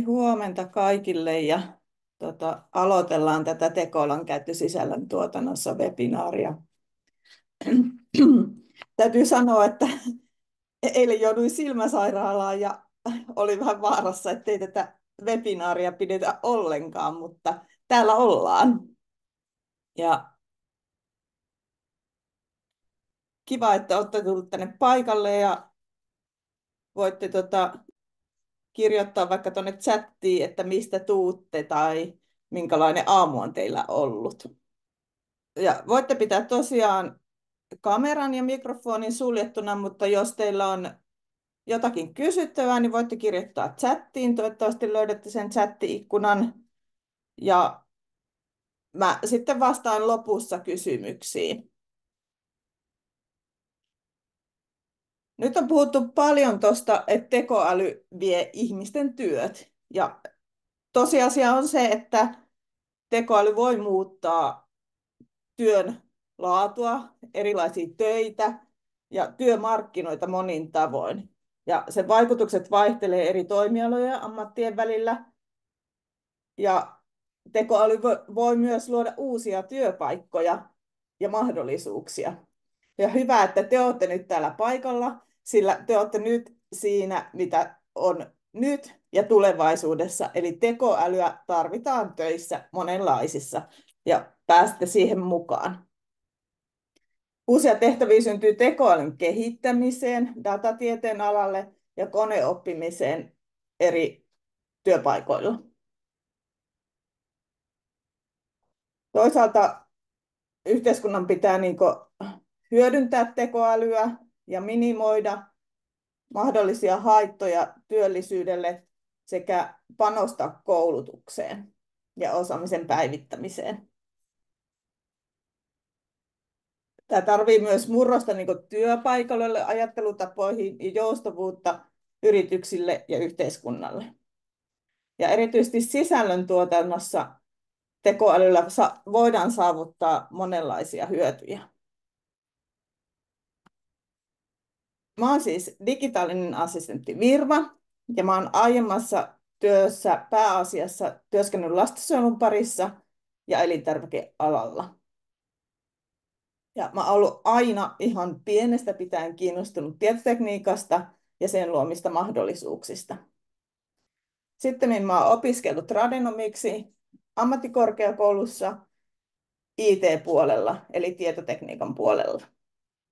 Huomenta kaikille ja aloitellaan tätä tekoälyn käyttösisällön tuotannossa webinaaria. Täytyy sanoa, että eilen jouduin silmäsairaalaan ja oli vähän vaarassa, ettei tätä webinaaria pidetä ollenkaan, mutta täällä ollaan. Ja kiva, että olette tulleet tänne paikalle ja voitte kirjoittaa vaikka tuonne chattiin, että mistä tuutte tai minkälainen aamu on teillä ollut. Ja voitte pitää tosiaan kameran ja mikrofonin suljettuna, mutta jos teillä on jotakin kysyttävää, niin voitte kirjoittaa chattiin. Toivottavasti löydätte sen chatti-ikkunan. Ja mä sitten vastaan lopussa kysymyksiin. Nyt on puhuttu paljon tuosta, että tekoäly vie ihmisten työt. Ja tosiasia on se, että tekoäly voi muuttaa työn laatua, erilaisia töitä ja työmarkkinoita monin tavoin. Ja sen vaikutukset vaihtelee eri toimialojen ja ammattien välillä. Ja tekoäly voi myös luoda uusia työpaikkoja ja mahdollisuuksia. Ja hyvä, että te olette nyt täällä paikalla, sillä te olette nyt siinä, mitä on nyt ja tulevaisuudessa. Eli tekoälyä tarvitaan töissä monenlaisissa ja pääsette siihen mukaan. Uusia tehtäviä syntyy tekoälyn kehittämiseen, datatieteen alalle ja koneoppimiseen eri työpaikoilla. Toisaalta yhteiskunnan pitää hyödyntää tekoälyä ja minimoida mahdollisia haittoja työllisyydelle sekä panostaa koulutukseen ja osaamisen päivittämiseen. Tämä tarvitsee myös murrosta työpaikoille, ajattelutapoihin ja joustavuutta yrityksille ja yhteiskunnalle. Ja erityisesti sisällöntuotannossa tekoälyllä voidaan saavuttaa monenlaisia hyötyjä. Mä oon siis digitaalinen assistentti Virva ja mä oon aiemmassa työssä pääasiassa työskennellyt lastensuojelun parissa ja elintarvikealalla. Ja mä oon ollut aina ihan pienestä pitäen kiinnostunut tietotekniikasta ja sen luomista mahdollisuuksista. Sitten mä oon opiskellut tradenomiksi ammattikorkeakoulussa IT-puolella, eli tietotekniikan puolella.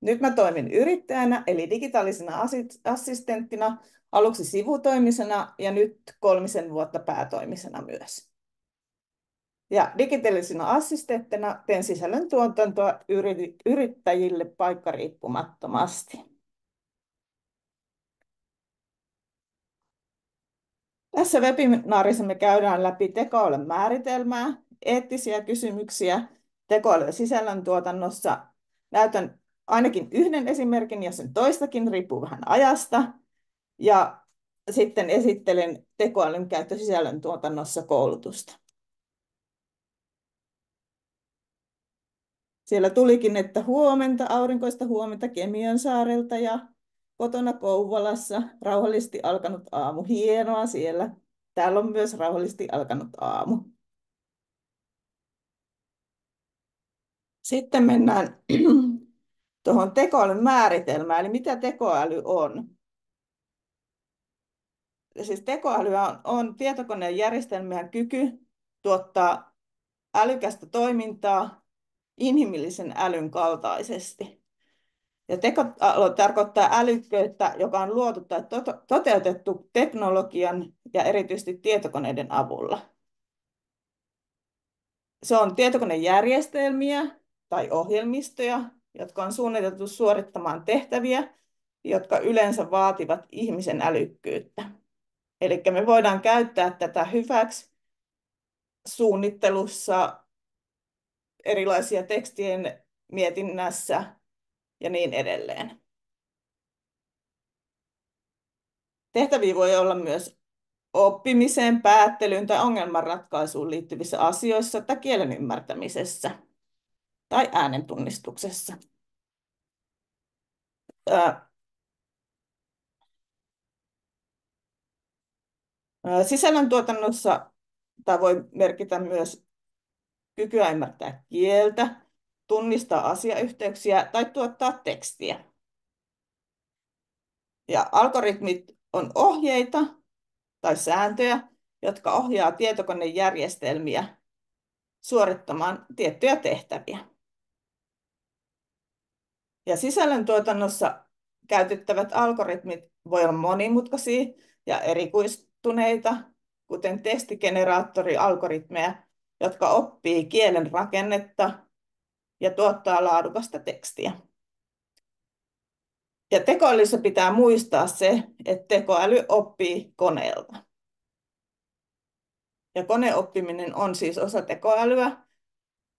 Nyt mä toimin yrittäjänä, eli digitaalisena assistenttina, aluksi sivutoimisena ja nyt 3 vuotta päätoimisena myös. Ja digitaalisena assistenttina teen sisällöntuotantoa yrittäjille paikkariippumattomasti. Tässä webinaarissa me käydään läpi tekoälyn määritelmää, eettisiä kysymyksiä tekoälyn sisällöntuotannossa. Näytän ainakin yhden esimerkin ja sen toistakin, riippuu vähän ajasta. Ja sitten esittelen tekoälyn käyttö sisällöntuotannossa koulutusta. Siellä tulikin, että huomenta, aurinkoista huomenta Kemiönsaarelta ja kotona Kouvolassa rauhallisesti alkanut aamu. Hienoa siellä. Täällä on myös rauhallisesti alkanut aamu. Sitten mennään tuohon tekoälyn määritelmään, eli mitä tekoäly on. Siis tekoäly on tietokoneen järjestelmien kyky tuottaa älykästä toimintaa inhimillisen älyn kaltaisesti. Ja tekoäly tarkoittaa älykkyyttä, joka on luotu tai toteutettu teknologian ja erityisesti tietokoneiden avulla. Se on tietokonejärjestelmiä tai ohjelmistoja, jotka on suunniteltu suorittamaan tehtäviä, jotka yleensä vaativat ihmisen älykkyyttä. Eli me voidaan käyttää tätä hyväksi suunnittelussa, erilaisia tekstien mietinnässä ja niin edelleen. Tehtäviä voi olla myös oppimiseen, päättelyyn tai ongelmanratkaisuun liittyvissä asioissa tai kielen ymmärtämisessä tai äänentunnistuksessa. Sisällöntuotannossa tämä voi merkitä myös kykyä ymmärtää kieltä, tunnistaa asiayhteyksiä tai tuottaa tekstiä. Ja algoritmit on ohjeita tai sääntöjä, jotka ohjaa tietokonejärjestelmiä suorittamaan tiettyjä tehtäviä. Ja sisällöntuotannossa käytettävät algoritmit voi olla monimutkaisia ja erikoistuneita, kuten tekstigeneraattorialgoritmeja, jotka oppii kielen rakennetta ja tuottaa laadukasta tekstiä. Ja tekoälyssä pitää muistaa se, että tekoäly oppii koneelta. Ja koneoppiminen on siis osa tekoälyä,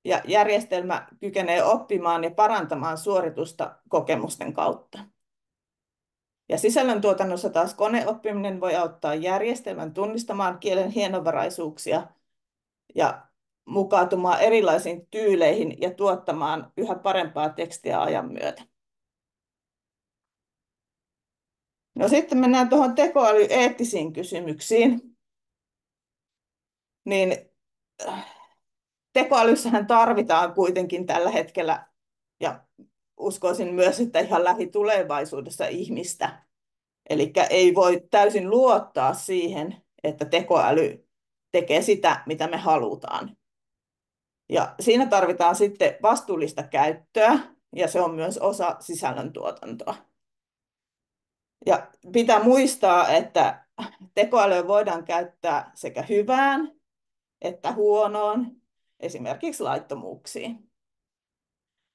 ja järjestelmä kykenee oppimaan ja parantamaan suoritusta kokemusten kautta. Ja sisällöntuotannossa taas koneoppiminen voi auttaa järjestelmän tunnistamaan kielen hienovaraisuuksia ja mukautumaan erilaisiin tyyleihin ja tuottamaan yhä parempaa tekstiä ajan myötä. No sitten mennään tuohon tekoälyeettisiin kysymyksiin. Niin tekoälyssähän tarvitaan kuitenkin tällä hetkellä, ja uskoisin myös, että ihan lähitulevaisuudessa ihmistä. Eli ei voi täysin luottaa siihen, että tekoäly tekee sitä, mitä me halutaan. Ja siinä tarvitaan sitten vastuullista käyttöä, ja se on myös osa sisällöntuotantoa. Ja pitää muistaa, että tekoälyä voidaan käyttää sekä hyvään että huonoon, esimerkiksi laittomuuksiin.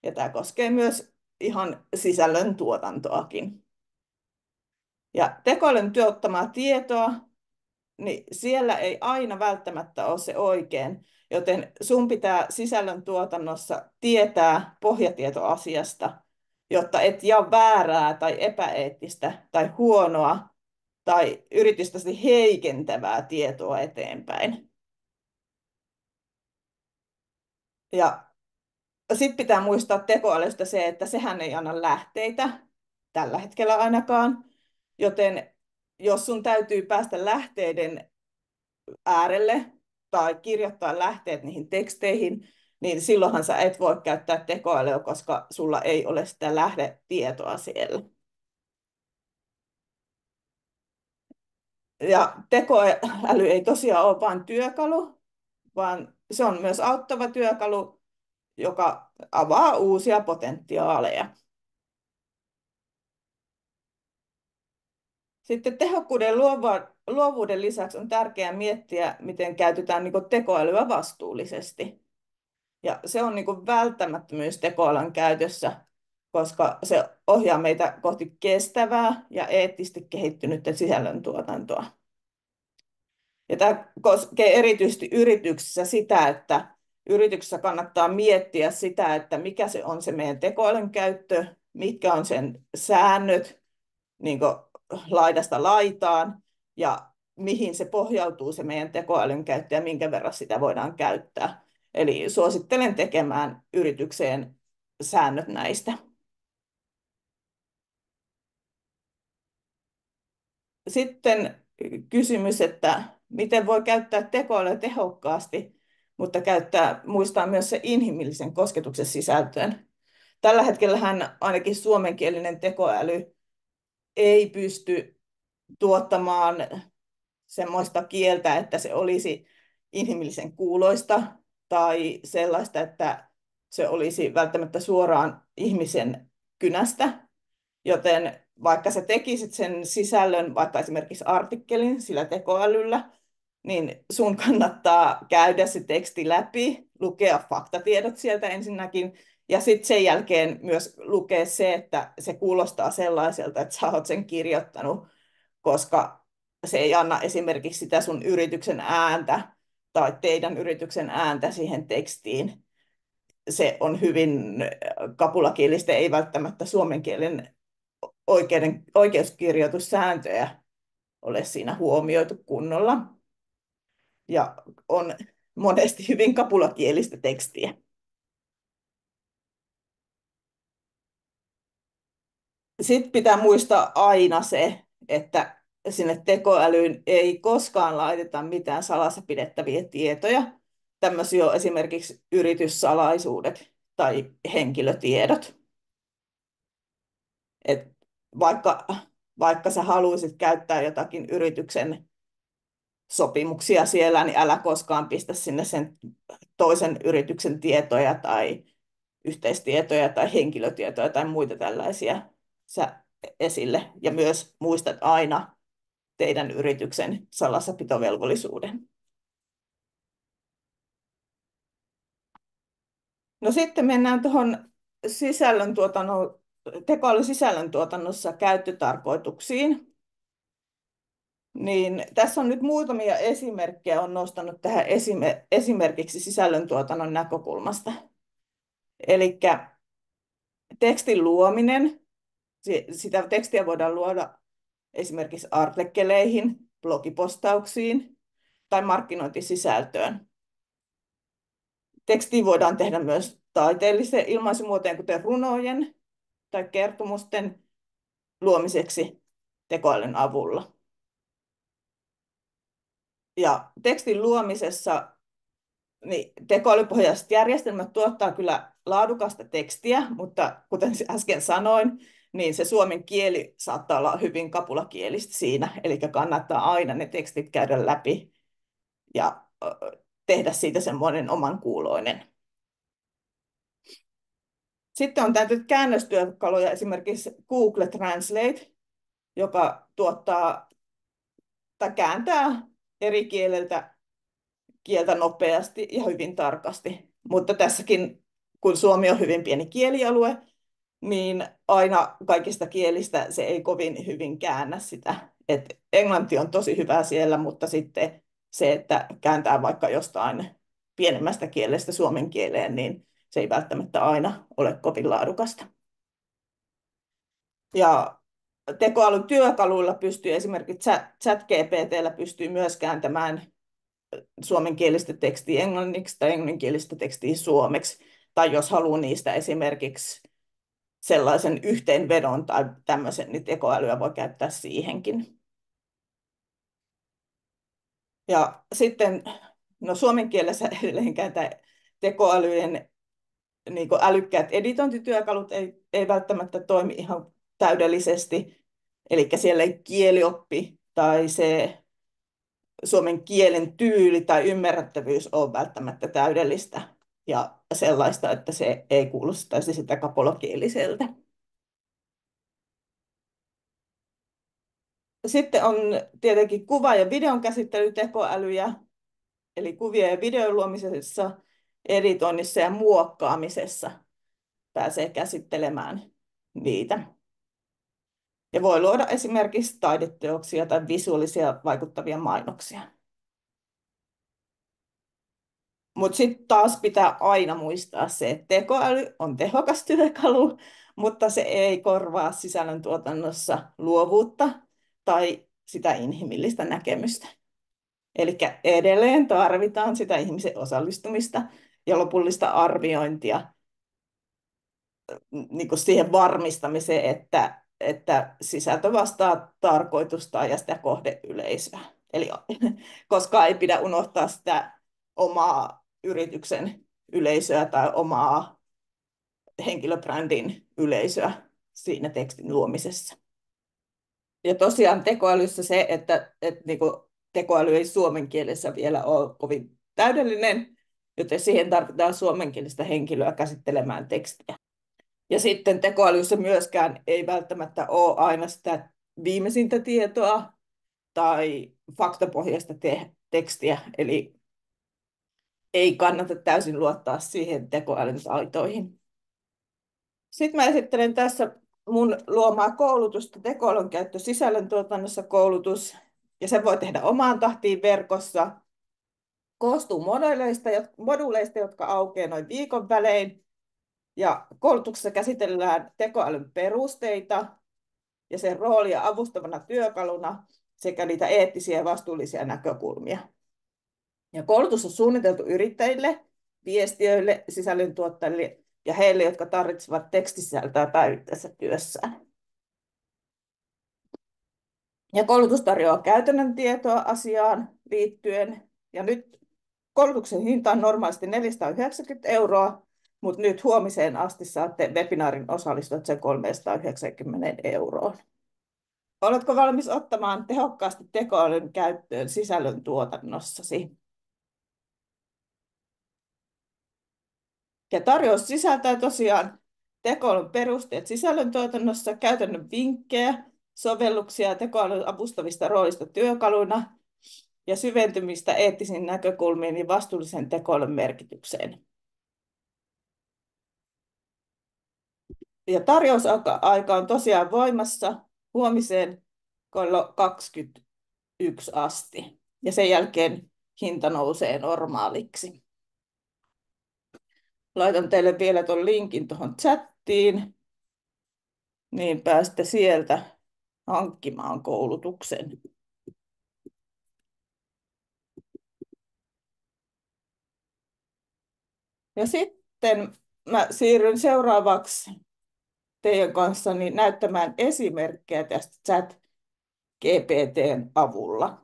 Ja tämä koskee myös ihan sisällöntuotantoakin. Ja tekoälyn tuottamaa tietoa, niin siellä ei aina välttämättä ole se oikein, joten sun pitää sisällöntuotannossa tietää pohjatieto asiasta, jotta et jaa väärää tai epäeettistä tai huonoa tai yritystäsi heikentävää tietoa eteenpäin. Ja sitten pitää muistaa tekoälystä se, että sehän ei anna lähteitä, tällä hetkellä ainakaan, joten jos sun täytyy päästä lähteiden äärelle tai kirjoittaa lähteet niihin teksteihin, niin silloinhan sä et voi käyttää tekoälyä, koska sulla ei ole sitä lähdetietoa siellä. Ja tekoäly ei tosiaan ole vain työkalu, vaan se on myös auttava työkalu, joka avaa uusia potentiaaleja. Sitten tehokkuuden ja luovuuden lisäksi on tärkeää miettiä, miten käytetään tekoälyä vastuullisesti. Ja se on välttämättömyys tekoälyn käytössä, koska se ohjaa meitä kohti kestävää ja eettisesti kehittynyttä sisällöntuotantoa. Ja tämä koskee erityisesti yrityksissä sitä, että yrityksessä kannattaa miettiä sitä, että mikä se on se meidän tekoälyn käyttö, mitkä on sen säännöt niin kuin laidasta laitaan ja mihin se pohjautuu se meidän tekoälyn käyttö ja minkä verran sitä voidaan käyttää. Eli suosittelen tekemään yritykseen säännöt näistä. Sitten kysymys, että miten voi käyttää tekoälyä tehokkaasti, mutta muistaa myös se inhimillisen kosketuksen sisältöön. Tällä hetkellähän ainakin suomenkielinen tekoäly ei pysty tuottamaan semmoista kieltä, että se olisi inhimillisen kuuloista tai sellaista, että se olisi välttämättä suoraan ihmisen kynästä. Joten vaikka sä tekisit sen sisällön, vaikka esimerkiksi artikkelin sillä tekoälyllä, niin sun kannattaa käydä se teksti läpi, lukea faktatiedot sieltä ensinnäkin, ja sitten sen jälkeen myös lukea se, että se kuulostaa sellaiselta, että sä oot sen kirjoittanut, koska se ei anna esimerkiksi sitä sun yrityksen ääntä tai teidän yrityksen ääntä siihen tekstiin. Se on hyvin kapulakielistä, ei välttämättä suomen kielen oikeuskirjoitussääntöjä ole siinä huomioitu kunnolla. Ja on monesti hyvin kapulakielistä tekstiä. Sitten pitää muistaa aina se, että sinne tekoälyyn ei koskaan laiteta mitään salassa pidettäviä tietoja. Tämmöisiä on esimerkiksi yrityssalaisuudet tai henkilötiedot. Et vaikka, vaikka sä haluaisit käyttää jotakin yrityksen sopimuksia siellä, niin älä koskaan pistä sinne sen toisen yrityksen tietoja tai yhteistietoja tai henkilötietoja tai muita tällaisia sä esille. Ja myös muistat aina teidän yrityksen salassapitovelvollisuuden. No sitten mennään tuohon sisällöntuotannon, tekoälyn sisällöntuotannossa käyttötarkoituksiin. Niin tässä on nyt muutamia esimerkkejä, on nostanut tähän esimerkiksi sisällöntuotannon näkökulmasta. Eli tekstin luominen, sitä tekstiä voidaan luoda esimerkiksi artikkeleihin, blogipostauksiin tai markkinointisisältöön. Tekstiin voidaan tehdä myös taiteellisia ilmaisumuotoja, kuten runojen tai kertomusten luomiseksi tekoälyn avulla. Ja tekstin luomisessa niin tekoälypohjaiset järjestelmät tuottaa kyllä laadukasta tekstiä, mutta kuten äsken sanoin, niin se suomen kieli saattaa olla hyvin kapulakielistä siinä, eli kannattaa aina ne tekstit käydä läpi ja tehdä siitä semmoinen oman kuuloinen. Sitten on täytyy käännöstyökaluja, esimerkiksi Google Translate, joka tuottaa tai kääntää eri kieltä nopeasti ja hyvin tarkasti. Mutta tässäkin, kun Suomi on hyvin pieni kielialue, niin aina kaikista kielistä se ei kovin hyvin käännä sitä. Et englanti on tosi hyvä siellä, mutta sitten se, että kääntää vaikka jostain pienemmästä kielestä suomen kieleen, niin se ei välttämättä aina ole kovin laadukasta. Ja tekoälytyökaluilla pystyy esimerkiksi ChatGPT:llä pystyy myös kääntämään suomenkielistä tekstiä englanniksi tai englanninkielistä tekstiä suomeksi. Tai jos haluaa niistä esimerkiksi sellaisen yhteenvedon tai tämmöisen, niin tekoälyä voi käyttää siihenkin. Ja sitten, no suomen kielessä edelleenkään tämä tekoälyjen niin kuin älykkäät editointityökalut ei välttämättä toimi ihan täydellisesti. Eli siellä ei kielioppi tai se suomen kielen tyyli tai ymmärrettävyys ole välttämättä täydellistä ja sellaista, että se ei kuulostaisi sitä kapulakieliseltä. Sitten on tietenkin kuva- ja videon käsittelytekoälyjä, eli kuvien ja videon luomisessa, editoinnissa ja muokkaamisessa pääsee käsittelemään niitä. Ja voi luoda esimerkiksi taideteoksia tai visuaalisia vaikuttavia mainoksia. Mutta sitten taas pitää aina muistaa se, että tekoäly on tehokas työkalu, mutta se ei korvaa sisällöntuotannossa luovuutta tai sitä inhimillistä näkemystä. Eli edelleen tarvitaan sitä ihmisen osallistumista ja lopullista arviointia niin kuin siihen varmistamiseen, että sisältö vastaa tarkoitusta ja sitä kohdeyleisöä. Eli koskaan ei pidä unohtaa sitä omaa yrityksen yleisöä tai omaa henkilöbrändin yleisöä siinä tekstin luomisessa. Ja tosiaan tekoälyssä se, että niin kuin tekoäly ei suomen kielessä vielä ole kovin täydellinen, joten siihen tarvitaan suomenkielistä henkilöä käsittelemään tekstiä. Ja sitten tekoälyssä myöskään ei välttämättä ole aina sitä viimeisintä tietoa tai faktapohjaista tekstiä, eli ei kannata täysin luottaa siihen tekoälyn taitoihin. Sitten mä esittelen tässä mun luomaa koulutusta, tekoälyn käyttö sisällöntuotannossa koulutus, ja se voi tehdä omaan tahtiin verkossa. Koostuu moduuleista, jotka aukeaa noin viikon välein, ja koulutuksessa käsitellään tekoälyn perusteita ja sen roolia avustavana työkaluna sekä niitä eettisiä ja vastuullisia näkökulmia. Ja koulutus on suunniteltu yrittäjille, viestiöille, sisällöntuottajille ja heille, jotka tarvitsevat tekstisisältöä päivittäisessä työssään. Ja koulutus tarjoaa käytännön tietoa asiaan liittyen. Ja nyt koulutuksen hinta on normaalisti 490 €, mutta nyt huomiseen asti saatte webinaarin osallistua sen 390 €. Oletko valmis ottamaan tehokkaasti tekoälyn käyttöön sisällön tuotannossasi? Ja tarjous sisältää tosiaan tekoälyn perusteet sisällöntuotannossa, käytännön vinkkejä, sovelluksia tekoälyn avustavista roolista työkaluna ja syventymistä eettisiin näkökulmiin ja vastuullisen tekoälyn merkitykseen. Ja tarjousaika on tosiaan voimassa huomiseen kello 21 asti. Ja sen jälkeen hinta nousee normaaliksi. Laitan teille vielä tuon linkin tuohon chattiin, niin pääsette sieltä hankkimaan koulutuksen. Ja sitten mä siirryn seuraavaksi teidän kanssani näyttämään esimerkkejä tästä ChatGPT:n avulla.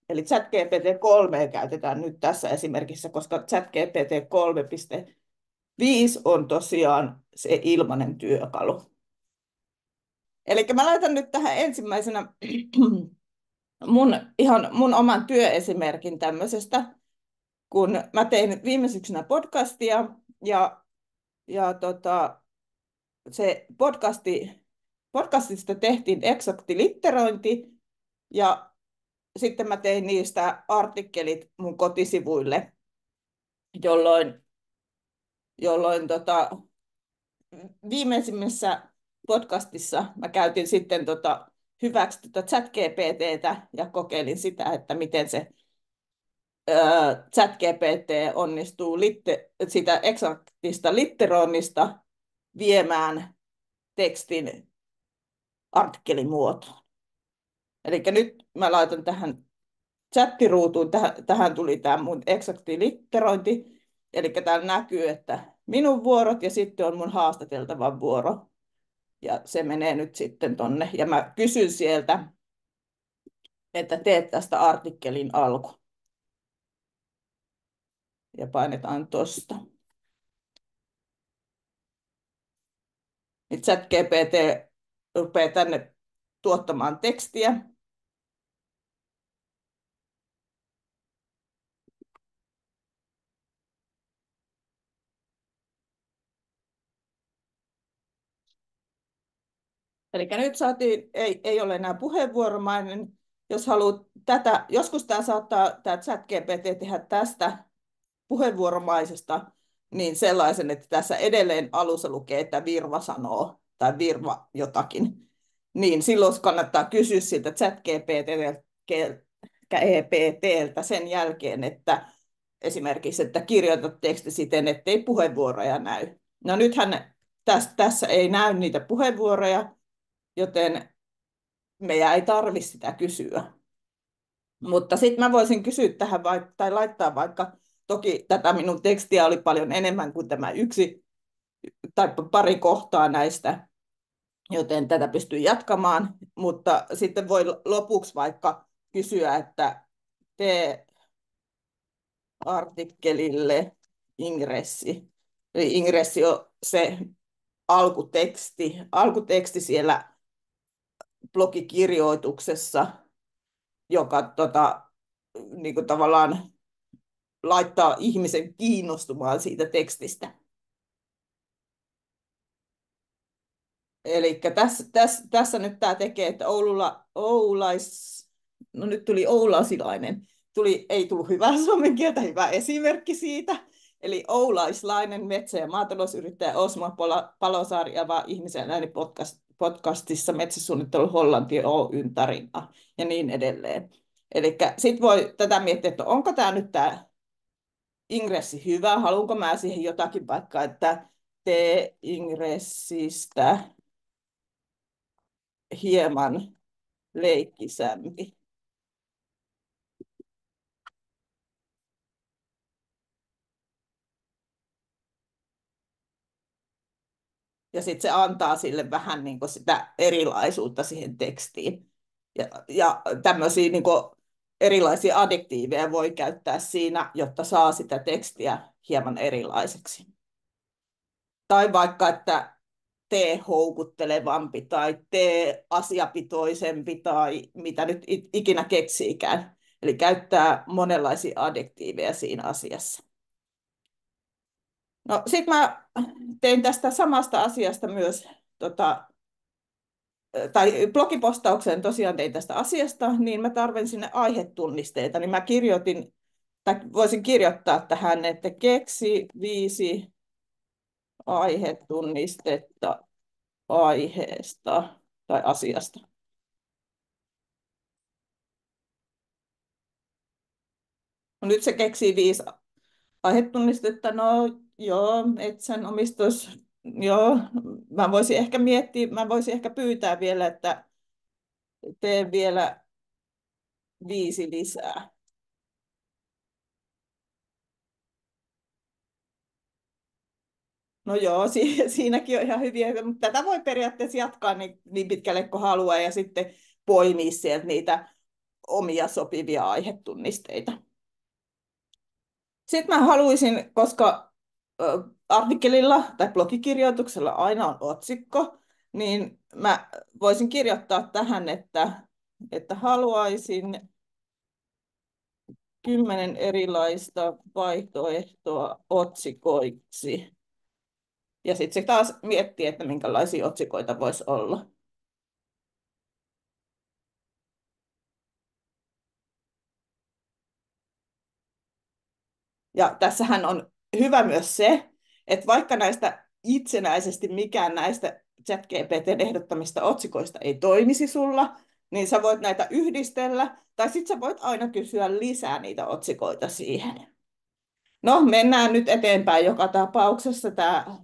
Eli ChatGPT 3 käytetään nyt tässä esimerkissä, koska ChatGPT 3.5 on tosiaan se ilmainen työkalu. Eli mä laitan nyt tähän ensimmäisenä mun oman työesimerkin tämmöisestä, kun mä tein viime syksynä podcastia ja se podcastista tehtiin eksakti litterointi ja sitten mä tein niistä artikkelit mun kotisivuille, jolloin viimeisimmässä podcastissa mä käytin sitten hyväksi ChatGPTtä ja kokeilin sitä, että miten se ChatGPT onnistuu sitä eksaktista litteroinnista viemään tekstin artikkelimuotoon. Eli nyt mä laitan tähän chattiruutuun, tähän tuli tämä mun eksakti litterointi. Eli täällä näkyy, että minun vuorot ja sitten on mun haastateltavan vuoro. Ja se menee nyt sitten tonne. Ja mä kysyn sieltä, että teet tästä artikkelin alku. Ja painetaan tosta. Nyt ChatGPT rupeaa tänne tuottamaan tekstiä. Eli nyt saatiin, ei ole enää puheenvuoromainen. Jos haluat tätä, joskus tämä saattaa tämä ChatGPT tehdä tästä puheenvuoromaisesta niin sellaisen, että tässä edelleen alussa lukee, että Virva sanoo tai Virva jotakin. Niin silloin kannattaa kysyä siltä ChatGPTltä sen jälkeen, että esimerkiksi, että kirjoita teksti siten, ettei puheenvuoroja näy. No nythän tässä ei näy niitä puheenvuoroja, joten meidän ei tarvitse sitä kysyä. Mutta sitten mä voisin kysyä tähän tai laittaa vaikka, toki tätä minun tekstiä oli paljon enemmän kuin tämä yksi tai pari kohtaa näistä, joten tätä pystyy jatkamaan, mutta sitten voi lopuksi vaikka kysyä, että tee artikkelille ingressi. Eli ingressi on se alkuteksti siellä blogikirjoituksessa, joka niin kuin tavallaan laittaa ihmisen kiinnostumaan siitä tekstistä. Eli tässä nyt tämä tekee, että no nyt tuli oulasilainen, ei tullut hyvää suomen kieltä, hyvä esimerkki siitä. Eli oulaislainen metsä- ja maatalousyrittäjä Osmo Palosaari avaa ihmisen ääni podcastissa Metsäsuunnittelu Hollanti Oyn tarina ja niin edelleen. Eli sitten voi tätä miettiä, että onko tämä nyt tämä ingressi hyvä, haluanko mä siihen jotakin vaikka, että tee ingressistä hieman leikkisämpi. Ja sitten se antaa sille vähän niin kuin sitä erilaisuutta siihen tekstiin. Ja tämmöisiä niin kuin erilaisia adjektiiveja voi käyttää siinä, jotta saa sitä tekstiä hieman erilaiseksi. Tai vaikka, että tee houkuttelevampi tai tee asiapitoisempi tai mitä nyt ikinä keksiikään. Eli käyttää monenlaisia adjektiiveja siinä asiassa. No, sitten mä tein tästä samasta asiasta myös, tai blogipostauksen tosiaan tein tästä asiasta, niin mä tarvin sinne aihetunnisteita, niin mä kirjoitin, tai voisin kirjoittaa tähän, että keksi 5 aihetunnistetta aiheesta tai asiasta. No nyt se keksii 5 aihetunnistetta, no joo, metsänomistus, joo, mä voisin ehkä miettiä, mä voisin ehkä pyytää vielä, että teen vielä 5 lisää. No joo, siinäkin on ihan hyviä, mutta tätä voi periaatteessa jatkaa niin pitkälle kuin haluaa ja sitten poimia sieltä niitä omia sopivia aihetunnisteita. Sitten mä haluaisin, koska artikkelilla tai blogikirjoituksella aina on otsikko, niin mä voisin kirjoittaa tähän, että haluaisin 10 erilaista vaihtoehtoa otsikoiksi. Ja sitten se taas miettii, että minkälaisia otsikoita voisi olla. Ja tässähän on hyvä myös se, että vaikka näistä itsenäisesti mikään näistä ChatGPT:n ehdottamista otsikoista ei toimisi sulla, niin sä voit näitä yhdistellä, tai sitten sä voit aina kysyä lisää niitä otsikoita siihen. No, mennään nyt eteenpäin joka tapauksessa. Tämä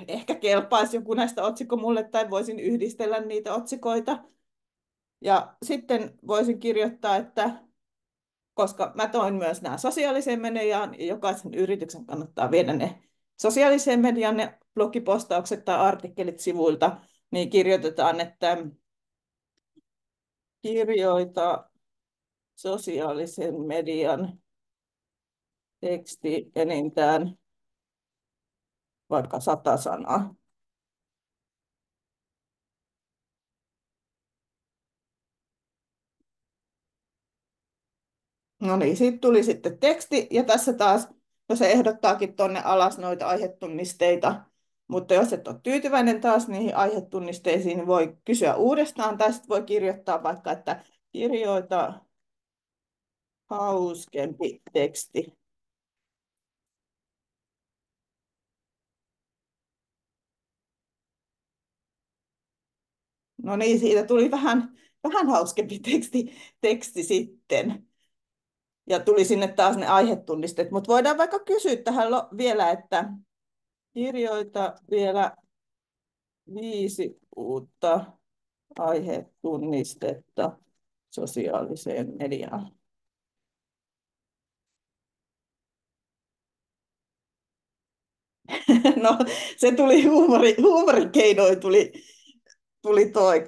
ehkä kelpaisi joku näistä otsikko mulle, tai voisin yhdistellä niitä otsikoita. Ja sitten voisin kirjoittaa, että koska mä toin myös nämä sosiaaliseen mediaan, ja jokaisen yrityksen kannattaa viedä ne sosiaaliseen mediaan, ne blogipostaukset tai artikkelit sivuilta, niin kirjoitetaan, että kirjoita sosiaalisen median teksti enintään vaikka 100 sanaa. No niin, siitä tuli sitten teksti, ja tässä taas, no se ehdottaakin tuonne alas noita aihetunnisteita, mutta jos et ole tyytyväinen taas niihin aihetunnisteisiin, niin voi kysyä uudestaan, tai sitten voi kirjoittaa vaikka, että kirjoita hauskempi teksti. No niin, siitä tuli vähän hauskempi teksti sitten. Ja tuli sinne taas ne aihetunnisteet, mutta voidaan vaikka kysyä tähän vielä, että kirjoita vielä 5 uutta aihetunnistetta sosiaaliseen mediaan. No, se tuli huumorikeinoin tuli toi.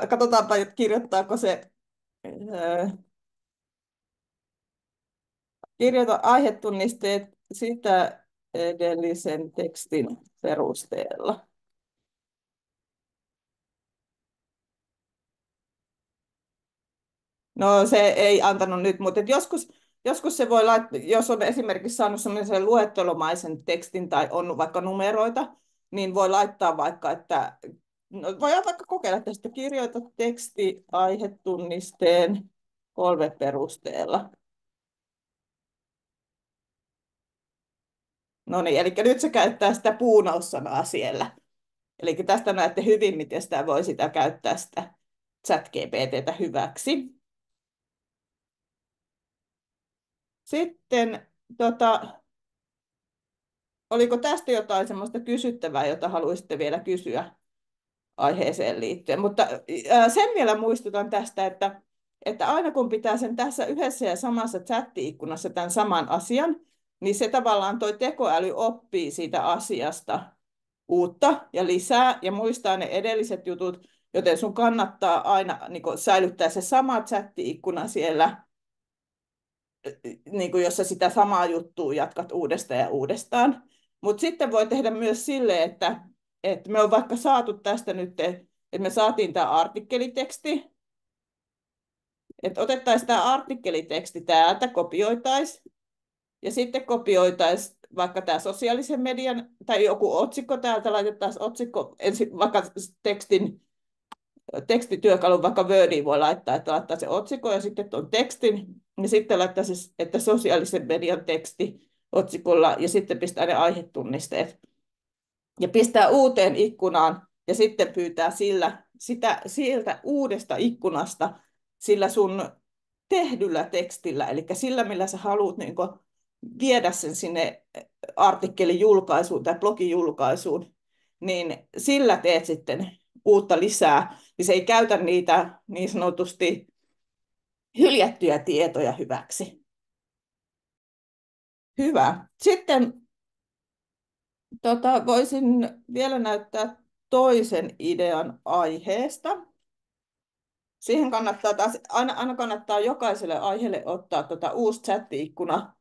Katsotaanpa, että kirjoittaako se. Kirjoita aihetunnisteet sitä edellisen tekstin perusteella. No se ei antanut nyt, mutta joskus se voi laittaa, jos on esimerkiksi saanut sellaisen luettelomaisen tekstin tai on vaikka numeroita, niin voi laittaa vaikka, että no, voi vaikka kokeilla, että sitten kirjoita teksti aihetunnisteen 3 perusteella. No niin, eli nyt se käyttää sitä puunaussanaa siellä. Eli tästä näette hyvin, miten sitä voi sitä käyttää sitä chat-GPT:tä hyväksi. Sitten, oliko tästä jotain sellaista kysyttävää, jota haluaisitte vielä kysyä aiheeseen liittyen? Mutta sen vielä muistutan tästä, että aina kun pitää sen tässä yhdessä ja samassa chatti-ikkunassa tämän saman asian, niin se tavallaan toi tekoäly oppii siitä asiasta uutta ja lisää ja muistaa ne edelliset jutut, Joten sun kannattaa aina niin kuin säilyttää se sama chatti-ikkuna siellä, niin kuin jos sä sitä samaa juttua jatkat uudestaan ja uudestaan. Mutta sitten voi tehdä myös silleen, että me on vaikka saatu tästä nyt, että me saatiin tämä artikkeliteksti, että otettaisiin tämä artikkeliteksti täältä, kopioitaisiin, ja sitten kopioitaisiin vaikka tämä sosiaalisen median tai joku otsikko täältä, laitettaisiin otsikko, ensin vaikka tekstityökalun, vaikka Wordiin voi laittaa, että laittaa se otsikko ja sitten tuon tekstin, ja sitten laittaa se, että sosiaalisen median teksti otsikolla, ja sitten pistää ne aihetunnisteet. Ja pistää uuteen ikkunaan, ja sitten pyytää siltä uudesta ikkunasta sillä sun tehdyllä tekstillä, eli sillä, millä sä haluat niin viedä sen sinne artikkelijulkaisuun tai blogijulkaisuun, niin sillä teet sitten uutta lisää, niin se ei käytä niitä niin sanotusti hyljättyjä tietoja hyväksi. Hyvä. Sitten voisin vielä näyttää toisen idean aiheesta. Siihen kannattaa taas, aina kannattaa jokaiselle aiheelle ottaa uusi chatti-ikkuna,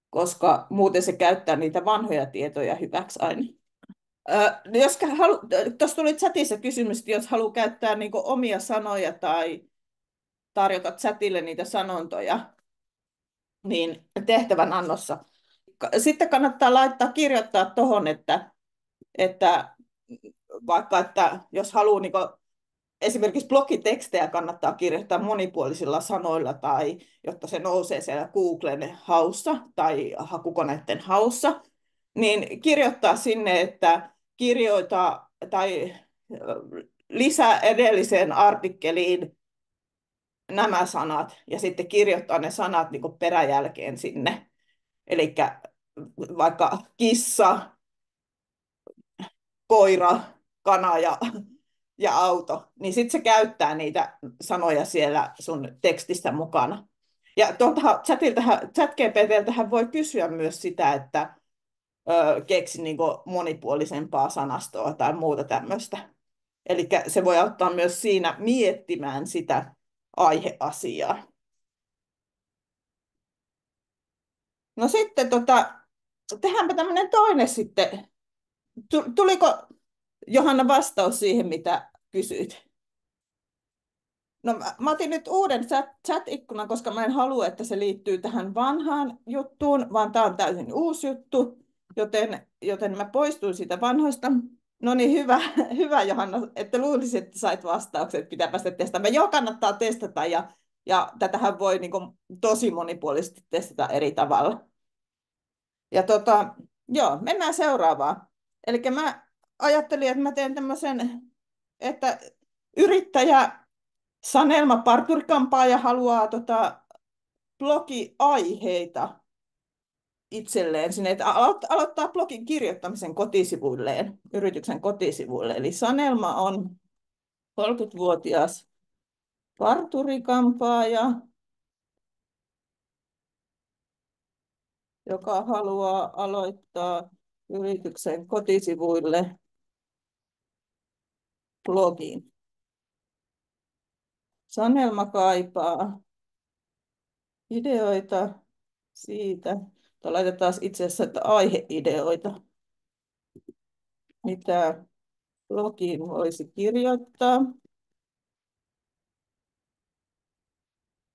koska muuten se käyttää niitä vanhoja tietoja hyväksi aina. Jos tuossa tuli chatissa kysymys, että jos haluaa käyttää niinku omia sanoja tai tarjota chatille niitä sanontoja, niin tehtävän annossa. Sitten kannattaa kirjoittaa tuohon, että vaikka että jos haluaa niinku, esimerkiksi blogitekstejä kannattaa kirjoittaa monipuolisilla sanoilla tai jotta se nousee siellä Googlen haussa tai hakukoneiden haussa, niin kirjoittaa sinne, että kirjoita tai lisää edelliseen artikkeliin nämä sanat ja sitten kirjoittaa ne sanat niin kuin peräjälkeen sinne. Eli vaikka kissa, koira, kana ja auto, niin sitten se käyttää niitä sanoja siellä sun tekstissä mukana. Ja ChatGPTltähän voi kysyä myös sitä, että keksi niin monipuolisempaa sanastoa tai muuta tämmöistä. Eli se voi auttaa myös siinä miettimään sitä aiheasiaa. No sitten tehdäänpä tämmöinen toinen sitten. Tuliko Johanna vastaus siihen, mitä kysyit? No mä otin nyt uuden chat-ikkunan, koska mä en halua, että se liittyy tähän vanhaan juttuun, vaan tämä on täysin uusi juttu, joten mä poistuin siitä vanhoista. No niin, hyvä, hyvä Johanna, että luulisin, että sait vastaukset, pitää päästä testaamaan. Joo, kannattaa testata ja tätähän voi niin kuin, tosi monipuolisesti testata eri tavalla. Ja joo, mennään seuraavaan. Eli mä ajattelin, että mä teen tämmöisen, että yrittäjä Sanelma parturikampaaja haluaa blogiaiheita itselleen sinne, että aloittaa blogin kirjoittamisen kotisivuilleen, yrityksen kotisivuille. Eli Sanelma on 30-vuotias parturikampaaja, joka haluaa aloittaa yrityksen kotisivuille blogin. Sanelma kaipaa ideoita siitä, tai laitetaan itse asiassa, että aiheideoita, mitä blogiin voisi kirjoittaa.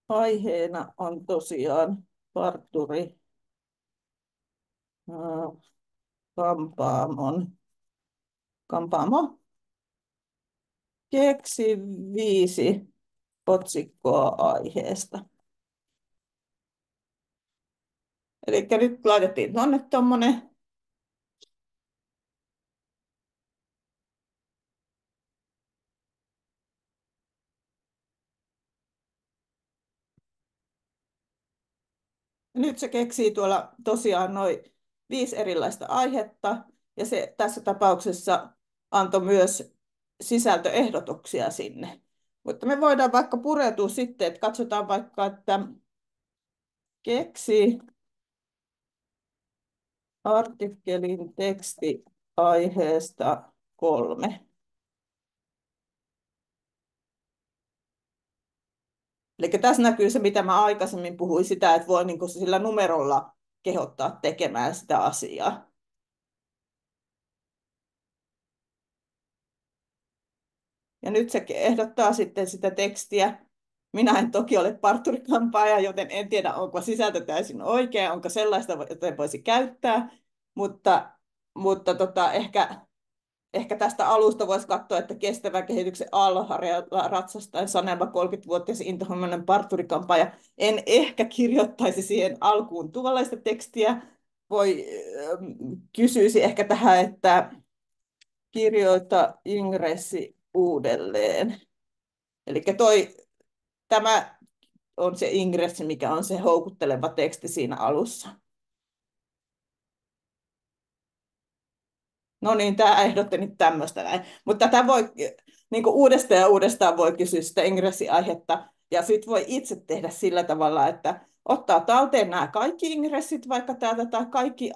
Aiheena on tosiaan parturi kampaamo. Keksi 5 otsikkoa aiheesta. Eli nyt laitettiin tuonne tuommoinen. Nyt se keksii tuolla tosiaan noin 5 erilaista aihetta. Ja se tässä tapauksessa antoi myös sisältöehdotuksia sinne. Mutta me voidaan vaikka pureutua sitten, että katsotaan vaikka, että keksi artikkelin teksti aiheesta 3. Eli tässä näkyy se, mitä mä aikaisemmin puhuin, sitä, että voi niin kuin sillä numerolla kehottaa tekemään sitä asiaa. Ja nyt se ehdottaa sitten sitä tekstiä. Minä en toki ole parturikampaaja, joten en tiedä, onko sisältö täysin oikea, onko sellaista, jota voisi käyttää, mutta, ehkä tästä alusta voisi katsoa, että kestävän kehityksen aallonharjalla ratsastaen Sanelma 30-vuotias intohimoinen parturikampaaja. En ehkä kirjoittaisi siihen alkuun tuollaista tekstiä. Kysyisi ehkä tähän, että kirjoita ingressi uudelleen. Eli tämä on se ingressi, mikä on se houkutteleva teksti siinä alussa. No niin, tämä ehdotti nyt tämmöistä näin. Mutta tätä voi niin kuin uudestaan ja uudestaan voi kysyä sitä ingressiaihetta. Ja sitten voi itse tehdä sillä tavalla, että ottaa talteen nämä kaikki ingressit vaikka täältä tai kaikki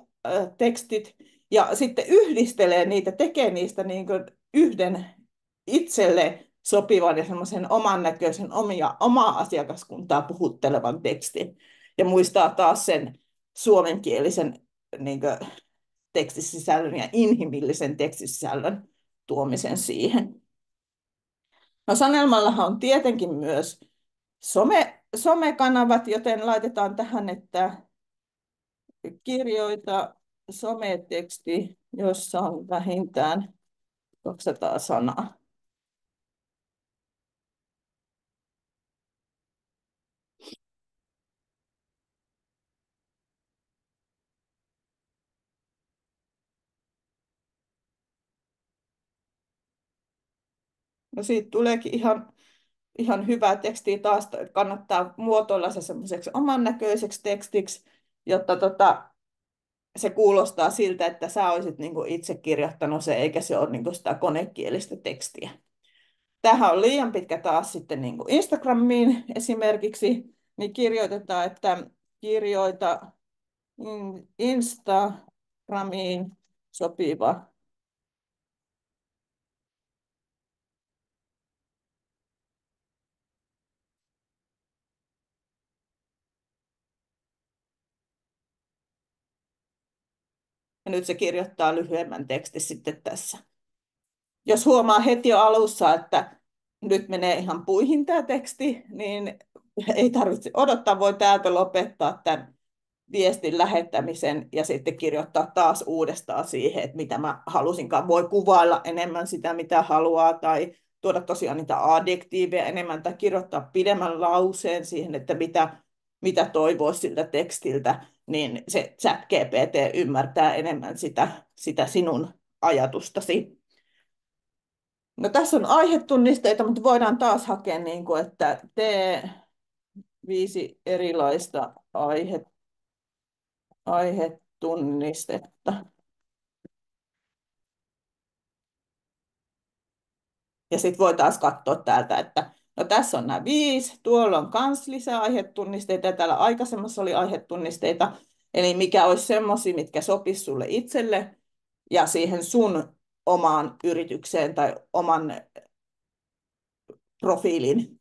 tekstit ja sitten yhdistelee niitä, tekee niistä niin kuin yhden itselle sopivan ja semmoisen oman näköisen omaa asiakaskuntaa puhuttelevan tekstin. Ja muistaa taas sen suomenkielisen niin kuin tekstisisällön ja inhimillisen tekstisisällön tuomisen siihen. No Sanelmallahan on tietenkin myös somekanavat, joten laitetaan tähän, että kirjoita someteksti, jossa on vähintään 200 sanaa. No siitä tuleekin ihan hyvää tekstiä taas. Kannattaa muotoilla se semmoiseksi oman näköiseksi tekstiksi, jotta se kuulostaa siltä, että sä olisit niinku itse kirjoittanut se, eikä se ole niinku sitä konekielistä tekstiä. Tämähän on liian pitkä taas sitten niinku Instagramiin esimerkiksi, niin kirjoitetaan, että kirjoita Instagramiin sopiva. Ja nyt se kirjoittaa lyhyemmän tekstin sitten tässä. Jos huomaa heti jo alussa, että nyt menee ihan puihin tämä teksti, niin ei tarvitse odottaa, voi täältä lopettaa tämän viestin lähettämisen ja sitten kirjoittaa taas uudestaan siihen, että mitä mä halusinkaan. Voi kuvailla enemmän sitä, mitä haluaa, tai tuoda tosiaan niitä adjektiiveja enemmän, tai kirjoittaa pidemmän lauseen siihen, että mitä toivoisi siltä tekstiltä, niin se ChatGPT ymmärtää enemmän sitä sinun ajatustasi. No tässä on aihetunnisteita, mutta voidaan taas hakea, niin kuin, että tee 5 erilaista aihetunnistetta. Ja sitten voi taas katsoa täältä, että no tässä on nämä 5, tuolla on myös lisää aihetunnisteita ja täällä aikaisemmassa oli aihetunnisteita. Eli mikä olisi semmoisia, mitkä sopisi sulle itselle ja siihen sun omaan yritykseen tai oman profiilin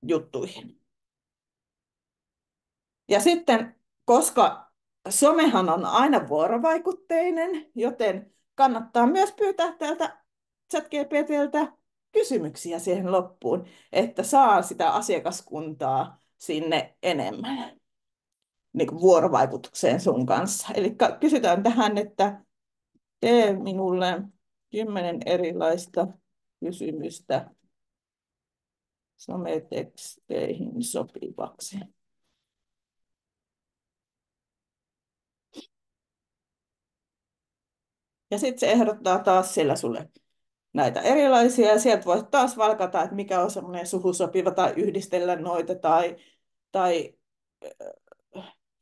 juttuihin. Ja sitten, koska somehan on aina vuorovaikutteinen, joten kannattaa myös pyytää täältä ChatGPTltä kysymyksiä siihen loppuun, että saa sitä asiakaskuntaa sinne enemmän niin kuin vuorovaikutukseen sun kanssa. Eli kysytään tähän, että tee minulle 10 erilaista kysymystä someteksteihin sopivaksi. Ja sitten se ehdottaa taas siellä sulle näitä erilaisia, ja sieltä voit taas valkata, että mikä on semmoinen suhusopiva, tai yhdistellä noita, tai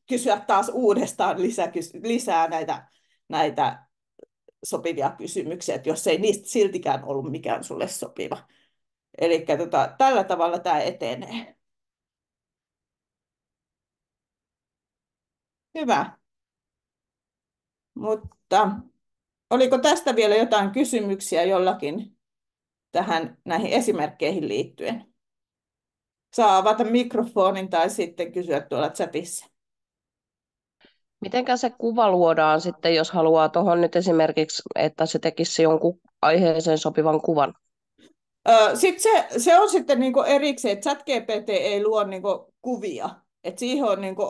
kysyä taas uudestaan lisää näitä sopivia kysymyksiä, että jos ei niistä siltikään ollut mikään sulle sopiva. Eli tällä tavalla tämä etenee. Hyvä. Mutta oliko tästä vielä jotain kysymyksiä jollakin näihin esimerkkeihin liittyen? Saa avata mikrofonin tai sitten kysyä tuolla chatissa. Mitenkä se kuva luodaan sitten, jos haluaa tuohon nyt esimerkiksi, että se tekisi jonkun aiheeseen sopivan kuvan? Sitten se on sitten niinku erikseen, että ChatGPT ei luo niinku kuvia. Et siihen on niinku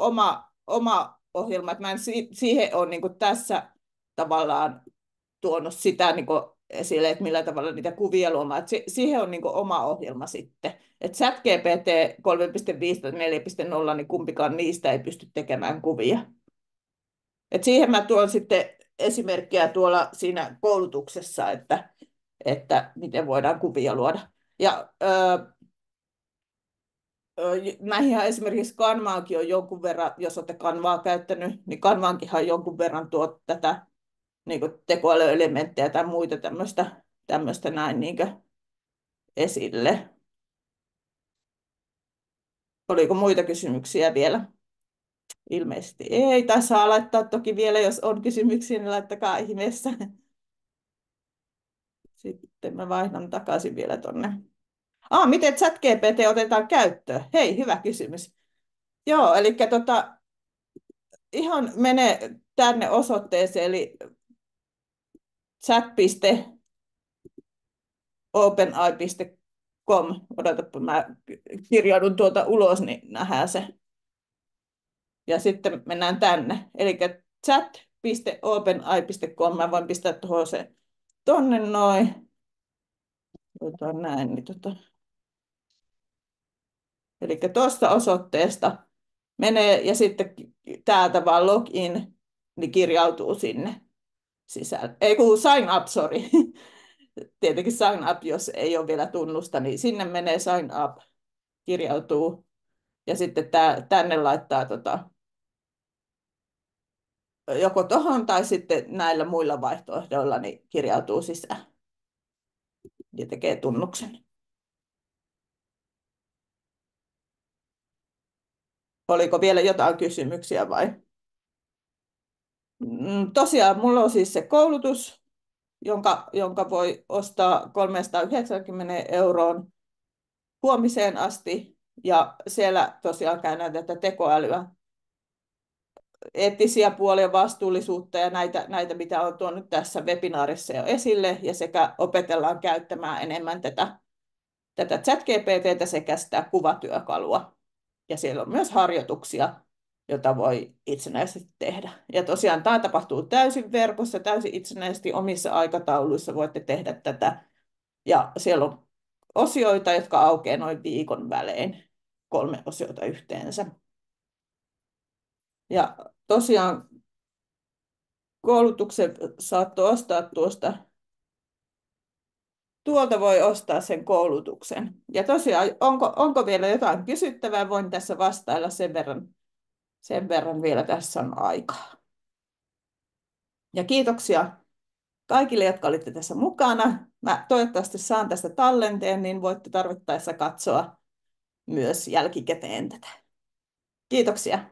oma ohjelma. Et mä en siihen ole niinku tässä tavallaan tuonut sitä niinku esille, että millä tavalla niitä kuvia luomaan. Et siihen on niinku oma ohjelma sitten. Et ChatGPT 3.5 tai 4.0, niin kumpikaan niistä ei pysty tekemään kuvia. Et siihen mä tuon sitten esimerkkiä tuolla siinä koulutuksessa, että miten voidaan kuvia luoda. Ja näihin esimerkiksi Canvaankin on jonkun verran, jos olette Canvaa käyttänyt, niin Canvaankinhan on jonkun verran tuo tätä niin tekoälyelementtejä tai muita tämmöistä näin niin esille. Oliko muita kysymyksiä vielä? Ilmeisesti ei. Tai saa laittaa toki vielä, jos on kysymyksiä, niin laittakaa ihmeessä. Sitten mä vaihdan takaisin vielä tonne. Miten ChatGPT otetaan käyttöön? Hei, hyvä kysymys. Joo, eli ihan mene tänne osoitteeseen, eli chat.openai.com. Odotapa, mä kirjaudun tuolta ulos, niin nähdään se. Ja sitten mennään tänne. Eli chat.openai.com. Mä voin pistää tuohon se tonne noin. Näin, niin eli tuosta osoitteesta menee ja sitten täältä vaan login, niin kirjautuu sinne sisään. Ei kun sign up, sorry. Tietenkin sign up, jos ei ole vielä tunnusta, niin sinne menee sign up, kirjautuu ja sitten tänne laittaa joko tohon tai sitten näillä muilla vaihtoehdoilla niin kirjautuu sisään ja tekee tunnuksen. Oliko vielä jotain kysymyksiä vai? Tosiaan, mulla on siis se koulutus, jonka voi ostaa 390 euroon huomiseen asti. Ja siellä tosiaan käydään tätä tekoälyä, eettisiä puolia, vastuullisuutta ja näitä, mitä on tuonut tässä webinaarissa jo esille. Ja sekä opetellaan käyttämään enemmän tätä ChatGPT:tä sekä sitä kuvatyökalua. Ja siellä on myös harjoituksia, jota voi itsenäisesti tehdä. Ja tosiaan tämä tapahtuu täysin verkossa, täysin itsenäisesti omissa aikatauluissa voitte tehdä tätä. Ja siellä on osioita, jotka aukeaa noin viikon välein, 3 osiota yhteensä. Ja tosiaan koulutuksen saattoi ostaa tuolta voi ostaa sen koulutuksen. Ja tosiaan, onko vielä jotain kysyttävää? Voin tässä vastailla sen verran vielä tässä on aikaa. Ja kiitoksia kaikille, jotka olitte tässä mukana. Mä toivottavasti saan tästä tallenteen, niin voitte tarvittaessa katsoa myös jälkikäteen tätä. Kiitoksia.